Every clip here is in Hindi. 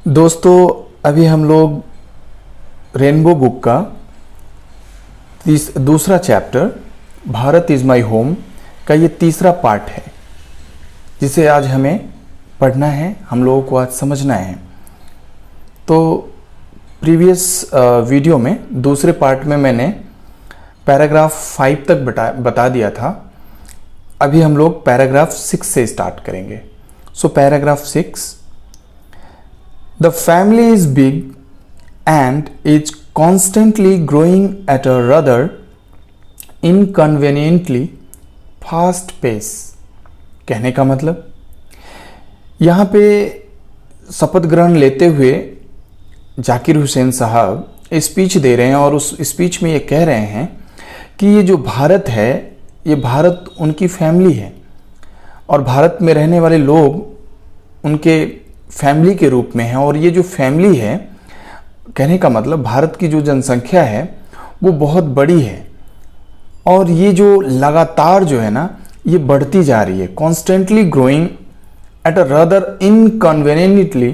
दोस्तों, अभी हम लोग रेनबो बुक का दूसरा chapter Bharat is my home का ये तीसरा पार्ट है, जिसे आज हमें पढ़ना है, हम लोगों को आज समझना है। तो प्रीवियस वीडियो में दूसरे पार्ट में मैंने पैराग्राफ 5 तक बता दिया था। अभी हम लोग पैराग्राफ 6 से स्टार्ट करेंगे। सो paragraph 6, The family is big and is constantly growing at a rather inconveniently fast pace। कहने का मतलब यहाँ पे शपथ ग्रहण लेते हुए जाकिर हुसैन साहब स्पीच दे रहे हैं और उस स्पीच में ये कह रहे हैं कि ये जो भारत है, ये भारत उनकी फैमिली है और भारत में रहने वाले लोग उनके फैमिली के रूप में है। और ये जो फैमिली है, कहने का मतलब भारत की जो जनसंख्या है वो बहुत बड़ी है और ये जो लगातार जो है ना, ये बढ़ती जा रही है। Constantly growing at a rather inconveniently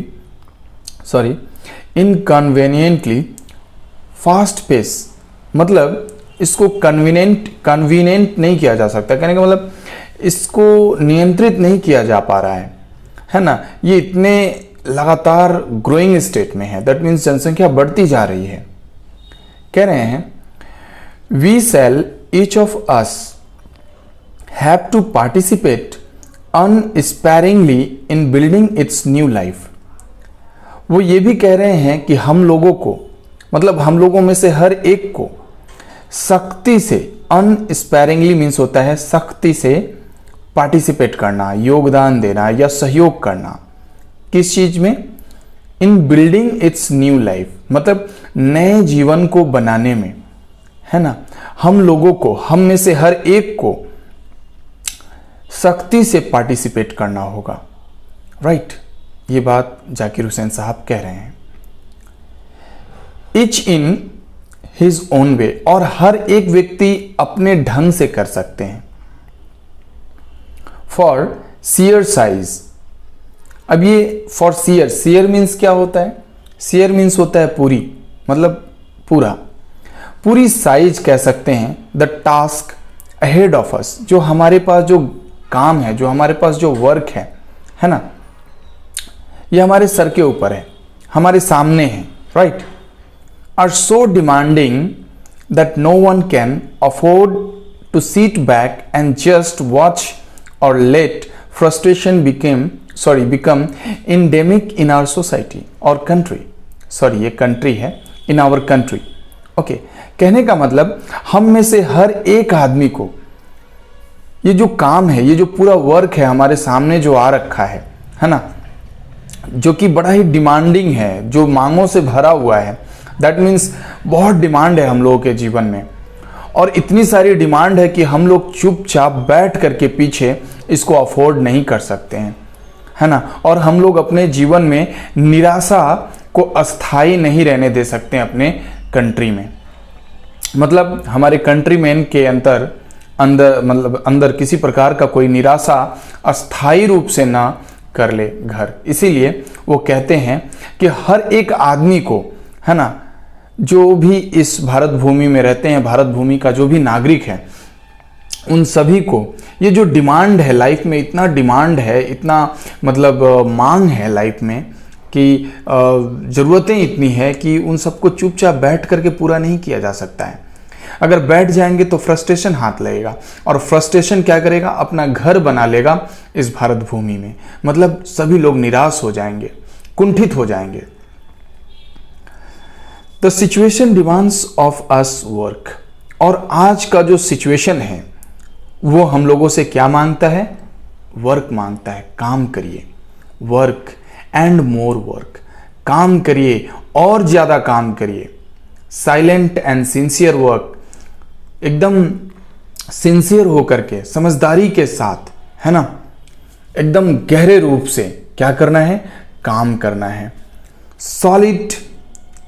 fast pace. मतलब इसको कन्वीनियंट नहीं किया जा सकता। कहने का मतलब इसको नियंत्रित नहीं किया जा पा रहा है ना। ये इतने लगातार ग्रोइंग स्टेट में है, दैट मीन्स जनसंख्या बढ़ती जा रही है। कह रहे हैं we shall each of us have to participate unsparingly in building its new life. वो ये भी कह रहे हैं कि हम लोगों को, मतलब हम लोगों में से हर एक को सख्ती से, अनस्पैरिंगली मीन्स होता है सख्ती से पार्टिसिपेट करना, योगदान देना या सहयोग करना। किस चीज में? इन बिल्डिंग इट्स न्यू लाइफ, मतलब नए जीवन को बनाने में, है ना। हम लोगों को, हम में से हर एक को सख्ती से पार्टिसिपेट करना होगा। राइट, ये बात जाकिर हुसैन साहब कह रहे हैं। Each in his own way, और हर एक व्यक्ति अपने ढंग से कर सकते हैं। फॉर सीयर साइज, अब ये फॉर सीयर, सीयर मीन्स क्या होता है? सीयर मीन्स होता है पूरी, मतलब पूरी साइज कह सकते हैं। The task ahead of us, जो हमारे पास जो काम है, जो हमारे पास जो वर्क है ना, ये हमारे सर के ऊपर है, हमारे सामने है। Right, are so demanding that no one can afford to sit back and just watch or let frustration become endemic in our society or country। ये country है, in our country। ओके, कहने का मतलब हम में से हर एक आदमी को ये जो काम है, ये जो पूरा वर्क है हमारे सामने जो आ रखा है ना, जो कि बड़ा ही डिमांडिंग है, जो मांगों से भरा हुआ है। दैट मीन्स बहुत डिमांड है हम लोगों के जीवन में, और इतनी सारी डिमांड है कि हम लोग चुपचाप बैठ करके पीछे इसको अफोर्ड नहीं कर सकते हैं, है ना। और हम लोग अपने जीवन में निराशा को अस्थायी नहीं रहने दे सकते हैं अपने कंट्री में। मतलब हमारे कंट्रीमैन के अंदर किसी प्रकार का कोई निराशा अस्थायी रूप से ना कर ले घर। इसीलिए वो कहते हैं कि हर एक आदमी को, है ना, जो भी इस भारत भूमि में रहते हैं, भारत भूमि का जो भी नागरिक है, उन सभी को ये जो डिमांड है लाइफ में, इतना डिमांड है, इतना मतलब मांग है लाइफ में कि ज़रूरतें इतनी है कि उन सबको चुपचाप बैठ करके पूरा नहीं किया जा सकता है। अगर बैठ जाएंगे तो फ्रस्ट्रेशन हाथ लगेगा, और फ्रस्ट्रेशन क्या करेगा? अपना घर बना लेगा इस भारत भूमि में। मतलब सभी लोग निराश हो जाएंगे, कुंठित हो जाएंगे। The situation demands of us work, और आज का जो सिचुएशन है वो हम लोगों से क्या मांगता है? वर्क मांगता है। काम करिए, वर्क एंड मोर वर्क, काम करिए और ज्यादा काम करिए। साइलेंट एंड सिंसियर वर्क, एकदम सिंसियर होकर के, समझदारी के साथ, है ना, एकदम गहरे रूप से क्या करना है? काम करना है। Solid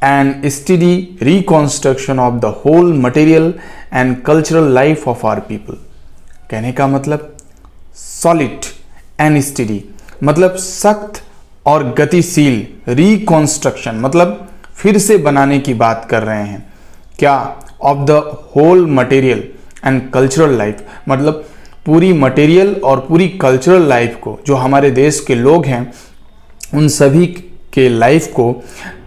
and steady reconstruction of the whole material and cultural life of our people। कहने का मतलब सॉलिड एंड स्टेडी, मतलब सख्त और गतिशील, रिकॉन्स्ट्रक्शन मतलब फिर से बनाने की बात कर रहे हैं। क्या? Of the whole material and cultural life, मतलब पूरी मटेरियल और पूरी कल्चरल लाइफ को, जो हमारे देश के लोग हैं उन सभी के लाइफ को,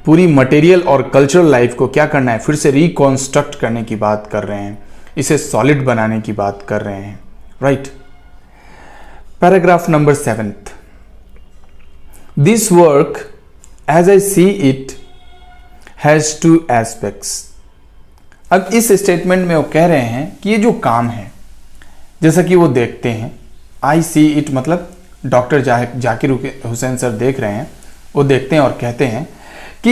पूरी मटेरियल और कल्चरल लाइफ को क्या करना है? फिर से रिकॉन्स्ट्रक्ट करने की बात कर रहे हैं, इसे सॉलिड बनाने की बात कर रहे हैं। Right. Paragraph number 7th, this work as I see it has 2 aspects. अब इस स्टेटमेंट में वो कह रहे हैं कि ये जो काम है, जैसा कि वो देखते हैं, आई सी इट मतलब डॉक्टर जाकिर हुसैन सर देख रहे हैं, वो देखते हैं और कहते हैं कि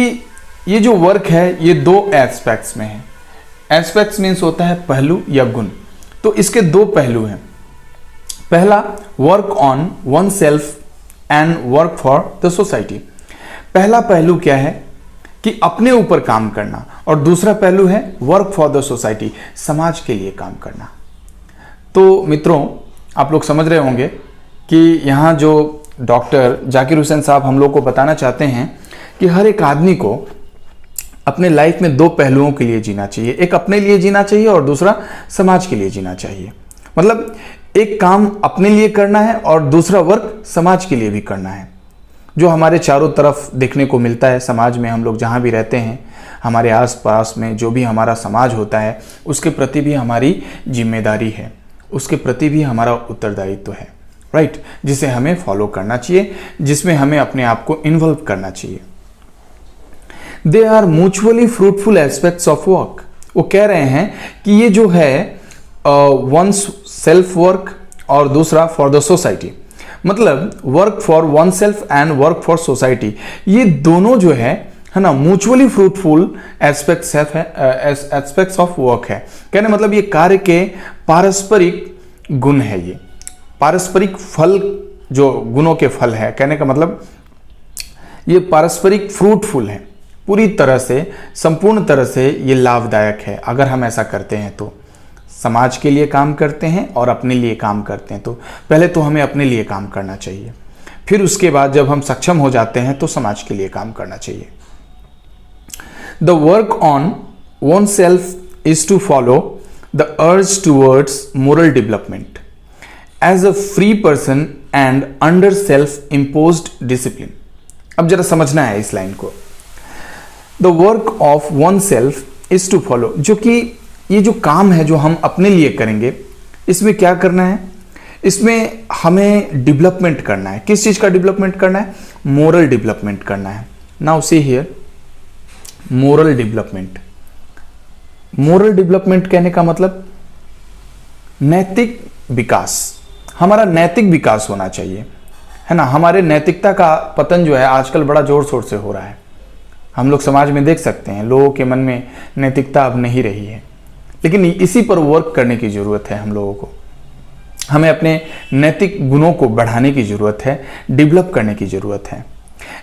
ये जो वर्क है ये 2 एस्पेक्ट्स में है। एस्पेक्ट्स मीन्स होता है पहलू या गुण, तो इसके 2 पहलू हैं। पहला, work on one self and work for the society. पहला पहलू क्या है कि अपने ऊपर काम करना, और दूसरा पहलू है वर्क फॉर द सोसाइटी, समाज के लिए काम करना। तो मित्रों, आप लोग समझ रहे होंगे कि यहाँ जो डॉक्टर जाकिर हुसैन साहब हम लोग को बताना चाहते हैं कि हर एक आदमी को अपने लाइफ में 2 पहलुओं के लिए जीना चाहिए। एक अपने लिए जीना चाहिए और दूसरा समाज के लिए जीना चाहिए। मतलब एक काम अपने लिए करना है और दूसरा वर्क समाज के लिए भी करना है। जो हमारे चारों तरफ देखने को मिलता है समाज में, हम लोग जहाँ भी रहते हैं, हमारे आसपास में जो भी हमारा समाज होता है, उसके प्रति भी हमारी जिम्मेदारी है, उसके प्रति भी हमारा उत्तरदायित्व है। राइट, जिसे हमें फॉलो करना चाहिए, जिसमें हमें अपने आप को इन्वॉल्व करना चाहिए। They are mutually fruitful aspects of work. वो कह रहे हैं कि ये जो है वन सेल्फ वर्क और दूसरा फॉर द सोसाइटी, मतलब work for one self and work for society, ये दोनों जो है ना mutually fruitful aspects of work है। कहने मतलब ये कार्य के पारस्परिक गुण है, ये पारस्परिक फल, जो गुणों के फल है, कहने का मतलब ये पारस्परिक फ्रूटफुल है, पूरी तरह से, संपूर्ण तरह से ये लाभदायक है। अगर हम ऐसा करते हैं तो समाज के लिए काम करते हैं और अपने लिए काम करते हैं, तो पहले तो हमें अपने लिए काम करना चाहिए, फिर उसके बाद जब हम सक्षम हो जाते हैं तो समाज के लिए काम करना चाहिए। The work on oneself is to follow the urge towards moral development as a free person and under self imposed discipline. अब जरा समझना है इस लाइन को। The work of oneself is to follow, जो कि ये जो काम है जो हम अपने लिए करेंगे, इसमें क्या करना है? इसमें हमें डेवलपमेंट करना है। किस चीज का डेवलपमेंट करना है? मोरल डेवलपमेंट करना है। Now see here, moral development. Moral development कहने का मतलब नैतिक विकास, हमारा नैतिक विकास होना चाहिए, है ना। हमारे नैतिकता का पतन जो है आजकल बड़ा जोर शोर से हो रहा है। हम लोग समाज में देख सकते हैं, लोगों के मन में नैतिकता अब नहीं रही है, लेकिन इसी पर वर्क करने की जरूरत है हम लोगों को। हमें अपने नैतिक गुणों को बढ़ाने की जरूरत है, डेवलप करने की जरूरत है।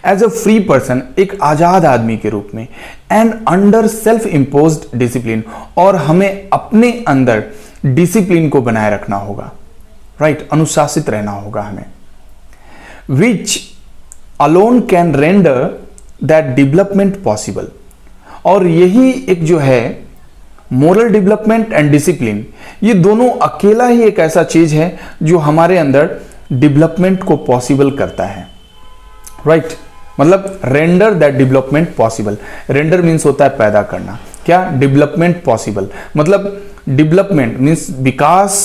एज अ फ्री पर्सन, एक आजाद आदमी के रूप में, and under self imposed discipline, और हमें अपने अंदर डिसिप्लिन को बनाए रखना होगा। राइट, अनुशासित रहना होगा हमें। Which alone can render that development possible, और यही एक जो है मोरल डेवलपमेंट एंड डिसिप्लिन, ये दोनों अकेला ही एक ऐसा चीज है जो हमारे अंदर डेवलपमेंट को पॉसिबल करता है। राइट, मतलब render that development possible. Render means होता है पैदा करना, क्या? डेवलपमेंट पॉसिबल, मतलब डेवलपमेंट मीन्स विकास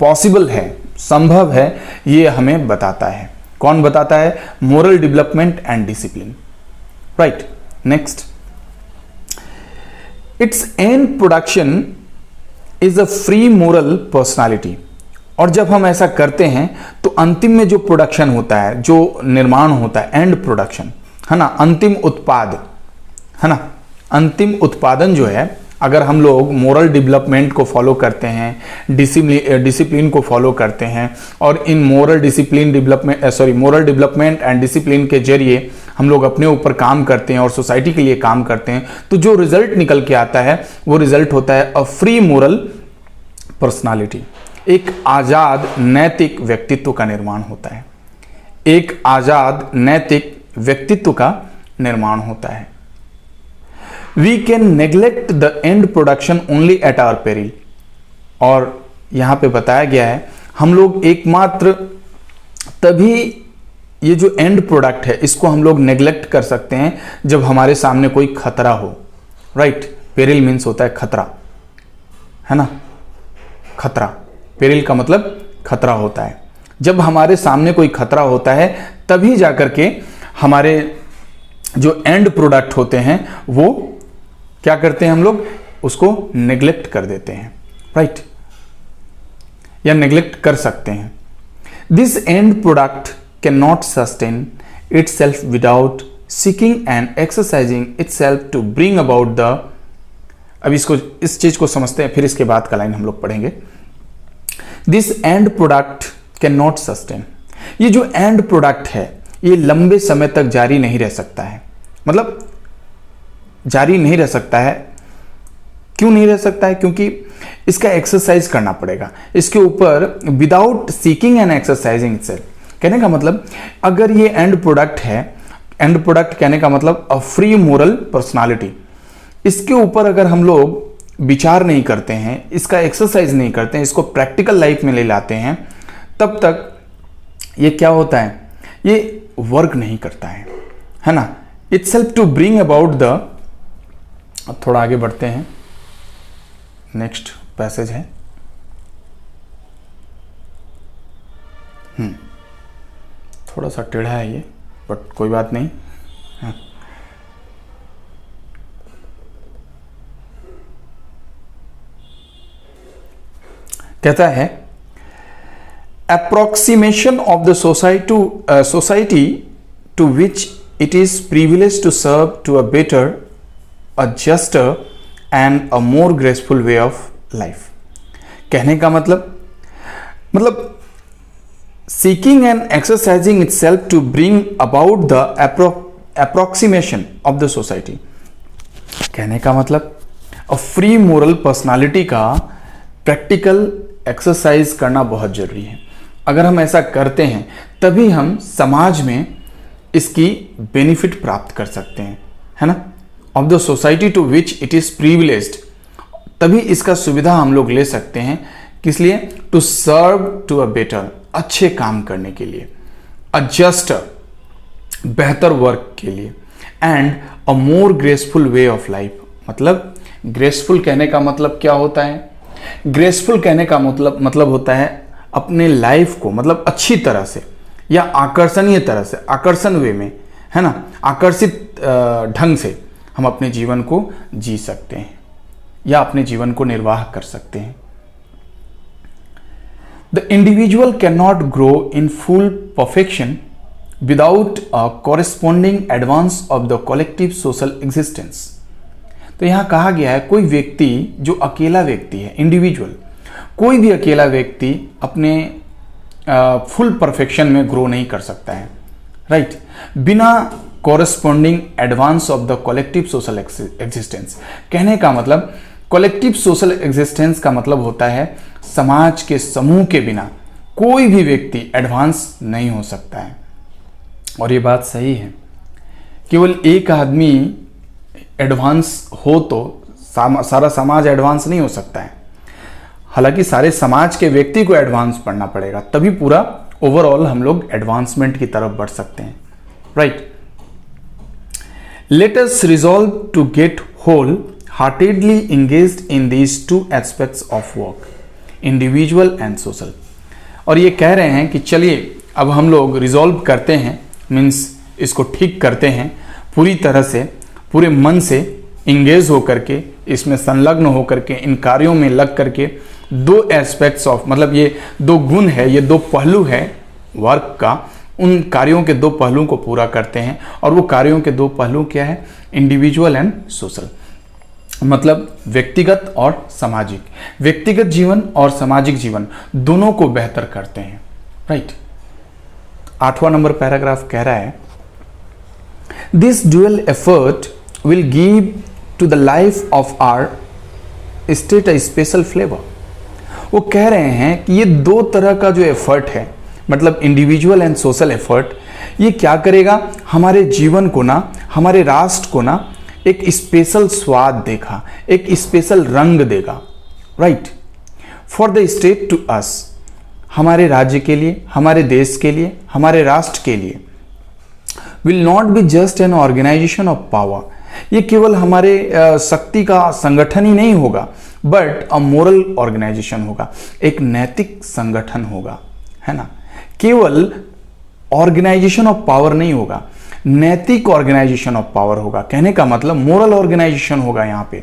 पॉसिबल है, संभव है, ये हमें बताता है। कौन बताता है? Moral development and discipline. Right, next, it's and production is a free moral personality. और जब हम ऐसा करते हैं तो अंतिम में जो प्रोडक्शन होता है, जो निर्माण होता है, एंड प्रोडक्शन, है ना, अंतिम उत्पाद, है ना, अंतिम उत्पादन जो है, अगर हम लोग मोरल डेवलपमेंट को फॉलो करते हैं, डिसिप्लिन को फॉलो करते हैं, और इन मोरल डेवलपमेंट एंड डिसिप्लिन के जरिए हम लोग अपने ऊपर काम करते हैं और सोसाइटी के लिए काम करते हैं, तो जो रिजल्ट निकल के आता है वो रिजल्ट होता है अ फ्री मोरल पर्सनालिटी। एक आजाद नैतिक व्यक्तित्व का निर्माण होता है, एक आजाद नैतिक व्यक्तित्व का निर्माण होता है। We can neglect the end production only at our peril. और यहां पे बताया गया है हम लोग एकमात्र तभी ये जो एंड प्रोडक्ट है इसको हम लोग नेग्लेक्ट कर सकते हैं जब हमारे सामने कोई खतरा हो। राइट, पेरिल मीन्स होता है खतरा, है ना, खतरा। पेरिल का मतलब खतरा होता है। जब हमारे सामने कोई खतरा होता है तभी जाकर के हमारे जो एंड प्रोडक्ट होते हैं वो क्या करते हैं, हम लोग उसको नेग्लेक्ट कर देते हैं। राइट, या नेग्लेक्ट कर सकते हैं। This and product can not sustain itself without seeking and exercising itself to bring about the। अब इस चीज को समझते हैं, फिर इसके बाद का लाइन हम लोग पढ़ेंगे। This and product can not sustain. ये जो एंड प्रोडक्ट है ये लंबे समय तक जारी नहीं रह सकता है। मतलब जारी नहीं रह सकता है। क्यों नहीं रह सकता है? क्योंकि इसका एक्सरसाइज करना पड़ेगा इसके ऊपर, without seeking and exercising itself. कहने का मतलब अगर ये एंड प्रोडक्ट है, एंड प्रोडक्ट कहने का मतलब अ फ्री मोरल पर्सनालिटी, इसके ऊपर अगर हम लोग विचार नहीं करते हैं, इसका एक्सरसाइज नहीं करते हैं, इसको प्रैक्टिकल लाइफ में ले लाते हैं, तब तक ये क्या होता है, ये वर्क नहीं करता है ना। Itself to bring about the. अब थोड़ा आगे बढ़ते हैं, नेक्स्ट पैसेज है। थोड़ा सा टेढ़ा है ये, बट कोई बात नहीं। कहता है approximation of the society to which it is privilege to serve to a better, a juster and a more graceful way of life. कहने का मतलब seeking and exercising itself to bring about the approximation of the society। कहने का मतलब और फ्री मोरल पर्सनालिटी का प्रैक्टिकल एक्सरसाइज करना बहुत जरूरी है। अगर हम ऐसा करते हैं तभी हम समाज में इसकी बेनिफिट प्राप्त कर सकते हैं, है ना। Of the society to which it is privileged, तभी इसका सुविधा हम लोग ले सकते हैं। किस लिए? To serve to a better, अच्छे काम करने के लिए, अ जस्टर, बेहतर वर्क के लिए, and a more graceful way of life. मतलब ग्रेसफुल कहने का मतलब क्या होता है? ग्रेसफुल कहने का मतलब होता है अपने लाइफ को मतलब अच्छी तरह से या आकर्षणीय तरह से, आकर्षण वे में, है ना, आकर्षित ढंग से हम अपने जीवन को जी सकते हैं या अपने जीवन को निर्वाह कर सकते हैं। The individual cannot grow in full perfection without a corresponding advance of the collective social existence। तो यहां कहा गया है कोई व्यक्ति जो अकेला व्यक्ति है, इंडिविजुअल, कोई भी अकेला व्यक्ति अपने फुल परफेक्शन में ग्रो नहीं कर सकता है। राइट, बिना corresponding advance of the collective social existence. कहने का मतलब कलेक्टिव सोशल एग्जिस्टेंस का मतलब होता है समाज के समूह के बिना कोई भी व्यक्ति एडवांस नहीं हो सकता है। और ये बात सही है, केवल एक आदमी एडवांस हो तो सारा समाज एडवांस नहीं हो सकता है। हालांकि सारे समाज के व्यक्ति को एडवांस बढ़ना पड़ेगा, तभी पूरा ओवरऑल हम लोग एडवांसमेंट की तरफ बढ़ सकते हैं। Right, let us resolve to get whole heartedly engaged in these two aspects of work, individual and social। और ये कह रहे हैं कि चलिए अब हम लोग रिजॉल्व करते हैं, मीन्स इसको ठीक करते हैं पूरी तरह से, पूरे मन से इंगेज होकर के, इसमें संलग्न होकर के, इन कार्यों में लग करके, दो एस्पेक्ट्स ऑफ मतलब ये दो गुण है, ये दो पहलू है वर्क का, उन कार्यों के दो पहलुओं को पूरा करते हैं। और वो कार्यों के दो पहलू क्या है? Individual and social. मतलब व्यक्तिगत और सामाजिक, व्यक्तिगत जीवन और सामाजिक जीवन दोनों को बेहतर करते हैं। राइट, 8वां नंबर पैराग्राफ कह रहा है this dual effort will give to the life of our state a special flavour. वो कह रहे हैं कि ये दो तरह का जो एफर्ट है, मतलब इंडिविजुअल एंड सोशल एफर्ट, ये क्या करेगा, हमारे जीवन को ना, हमारे राष्ट्र को ना एक स्पेशल स्वाद देगा, एक स्पेशल रंग देगा, right. For the state to us, हमारे राज्य के लिए, हमारे देश के लिए, हमारे राष्ट्र के लिए, will not be just an organisation of power, ये केवल हमारे शक्ति का संगठन ही नहीं होगा, बट अ मोरल ऑर्गेनाइजेशन होगा, एक नैतिक संगठन होगा, है ना। केवल ऑर्गेनाइजेशन ऑफ पावर नहीं होगा, नैतिक ऑर्गेनाइजेशन ऑफ पावर होगा। कहने का मतलब मोरल ऑर्गेनाइजेशन होगा यहां पे।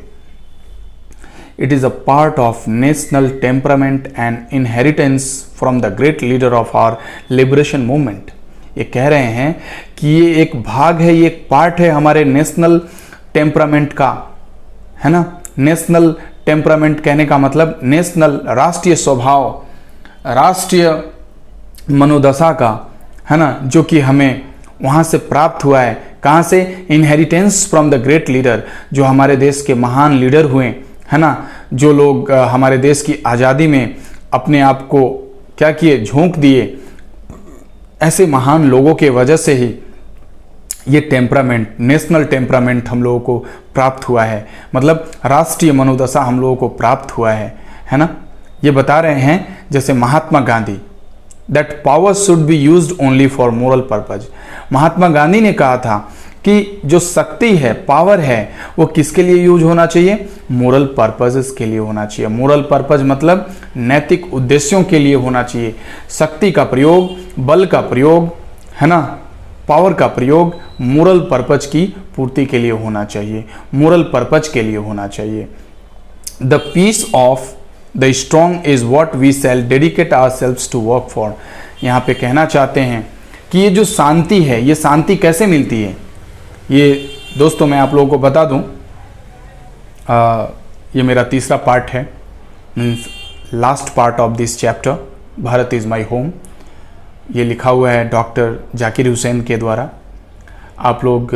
It is a part of national temperament and inheritance from the great leader of our liberation movement. ये कह रहे हैं कि ये एक भाग है, ये एक पार्ट है हमारे नेशनल टेम्परामेंट का, है ना। नेशनल टेम्परामेंट कहने का मतलब नेशनल, राष्ट्रीय स्वभाव, राष्ट्रीय मनोदशा का, है ना, जो कि हमें वहाँ से प्राप्त हुआ है। कहाँ से? Inheritance from the great leader, जो हमारे देश के महान लीडर हुए, है ना, जो लोग हमारे देश की आज़ादी में अपने आप को क्या किए, झोंक दिए। ऐसे महान लोगों के वजह से ही ये टेम्परामेंट, नेशनल टेम्परामेंट हम लोगों को प्राप्त हुआ है, मतलब राष्ट्रीय मनोदशा हम लोगों को प्राप्त हुआ है ना। ये बता रहे हैं जैसे Mahatma Gandhi, that power should be used only for moral purpose. Mahatma Gandhi ने कहा था कि जो शक्ति है, पावर है, वो किसके लिए यूज होना चाहिए? मोरल पर्पजेस के लिए होना चाहिए। मोरल पर्पज मतलब नैतिक उद्देश्यों के लिए होना चाहिए। शक्ति का प्रयोग, बल का प्रयोग, है ना, पावर का प्रयोग मोरल पर्पज की पूर्ति के लिए होना चाहिए, मोरल पर्पज के लिए होना चाहिए। The peace of the strong is what we shall dedicate ourselves to work for. यहाँ पे कहना चाहते हैं कि ये जो शांति है, ये शांति कैसे मिलती है? ये दोस्तों मैं आप लोगों को बता दूं, ये मेरा तीसरा पार्ट है, means last part of this chapter, Bharat is my home. ये लिखा हुआ है डॉक्टर जाकिर हुसैन के द्वारा। आप लोग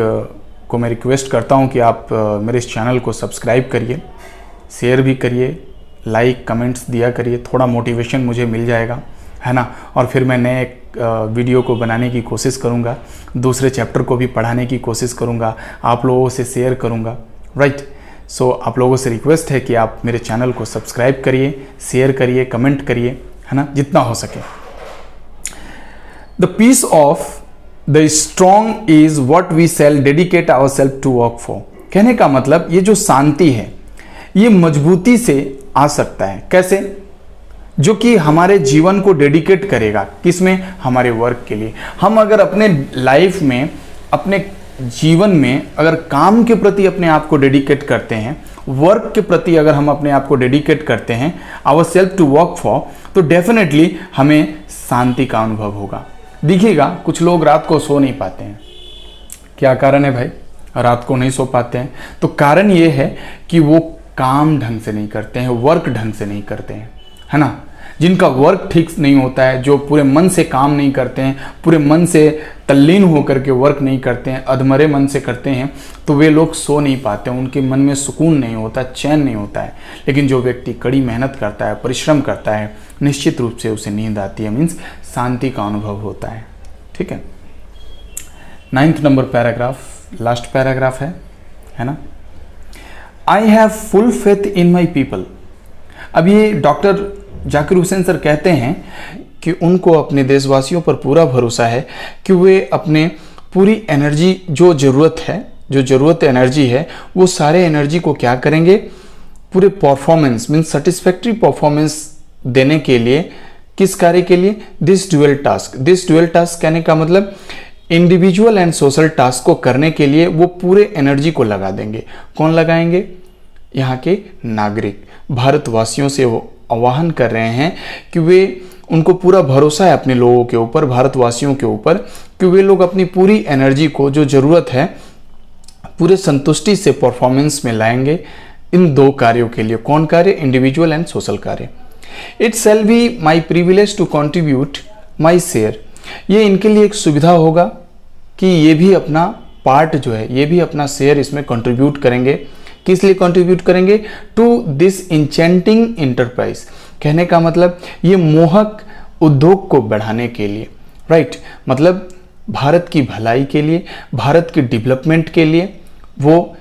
को मैं रिक्वेस्ट करता हूं कि आप मेरे इस चैनल को सब्सक्राइब करिए, शेयर भी करिए, लाइक कमेंट्स दिया करिए, थोड़ा मोटिवेशन मुझे मिल जाएगा, है ना। और फिर मैं नए वीडियो को बनाने की कोशिश करूंगा, दूसरे चैप्टर को भी पढ़ाने की कोशिश करूंगा, आप लोगों से शेयर करूंगा, राइट। सो आप लोगों से रिक्वेस्ट है कि आप मेरे चैनल को सब्सक्राइब करिए, शेयर करिए, कमेंट करिए, है ना, जितना हो सके। The peace of the strong is what we shall dedicate our self to work for. कहने का मतलब ये जो शांति है, ये मजबूती से आ सकता है। कैसे? जो कि हमारे जीवन को डेडिकेट करेगा, किसमें? हमारे वर्क के लिए। हम अगर अपने लाइफ में, अपने जीवन में अगर काम के प्रति अपने आप को डेडिकेट करते हैं, वर्क के प्रति अगर हम अपने आप को डेडिकेट करते हैं, our self to work for, तो डेफिनेटली हमें शांति का अनुभव होगा। देखिएगा कुछ लोग रात को सो नहीं पाते हैं। क्या कारण है भाई रात को नहीं सो पाते हैं? तो कारण ये है कि वो काम ढंग से नहीं करते हैं, वर्क ढंग से नहीं करते हैं, है ना। जिनका वर्क ठीक नहीं होता है, जो पूरे मन से काम नहीं करते हैं, पूरे मन से तल्लीन होकर के वर्क नहीं करते हैं, अधमरे मन से करते हैं, तो वे लोग सो नहीं पाते हैं, उनके मन में सुकून नहीं होता, चैन नहीं होता है। लेकिन जो व्यक्ति कड़ी मेहनत करता है, परिश्रम करता है, निश्चित रूप से उसे नींद आती है, मीन्स शांति का अनुभव होता है। ठीक है। 9th number paragraph, last paragraph है ना। I have full faith in my people. अब ये डॉक्टर जाकिर हुसैन सर कहते हैं कि उनको अपने देशवासियों पर पूरा भरोसा है कि वे अपने पूरी एनर्जी, जो ज़रूरत एनर्जी है, वो सारे एनर्जी को क्या करेंगे? पूरे परफॉर्मेंस मीन्स सेटिस्फैक्ट्री परफॉर्मेंस देने के लिए। किस कार्य के लिए? दिस ड्यूअल टास्क कहने का मतलब इंडिविजुअल एंड सोशल टास्क को करने के लिए वो पूरे एनर्जी को लगा देंगे। कौन लगाएंगे? यहाँ के नागरिक, भारतवासियों से वो आह्वान कर रहे हैं कि वे, उनको पूरा भरोसा है अपने लोगों के ऊपर, भारतवासियों के ऊपर, कि वे लोग अपनी पूरी एनर्जी को, जो ज़रूरत है, पूरे संतुष्टि से परफॉर्मेंस में लाएंगे इन दो कार्यों के लिए। कौन कार्य? इंडिविजुअल एंड सोशल कार्य। It shall be my privilege to contribute my share. ये इनके लिए एक सुविधा होगा कि ये भी अपना पार्ट जो है, ये भी अपना शेयर इसमें कंट्रीब्यूट करेंगे। किस लिए कंट्रीब्यूट करेंगे? To this enchanting enterprise. कहने का मतलब ये मोहक उद्योग को बढ़ाने के लिए, राइट। मतलब भारत की भलाई के लिए, भारत की डेवलपमेंट के लिए वो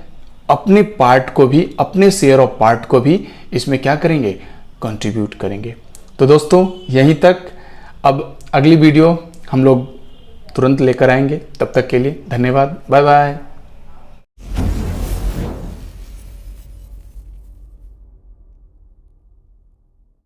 अपने पार्ट को भी, अपने शेयर ऑफ पार्ट को भी इसमें क्या करेंगे, कंट्रीब्यूट करेंगे। तो दोस्तों यहीं तक, अब अगली वीडियो हम लोग तुरंत लेकर आएंगे। तब तक के लिए धन्यवाद, बाय बाय।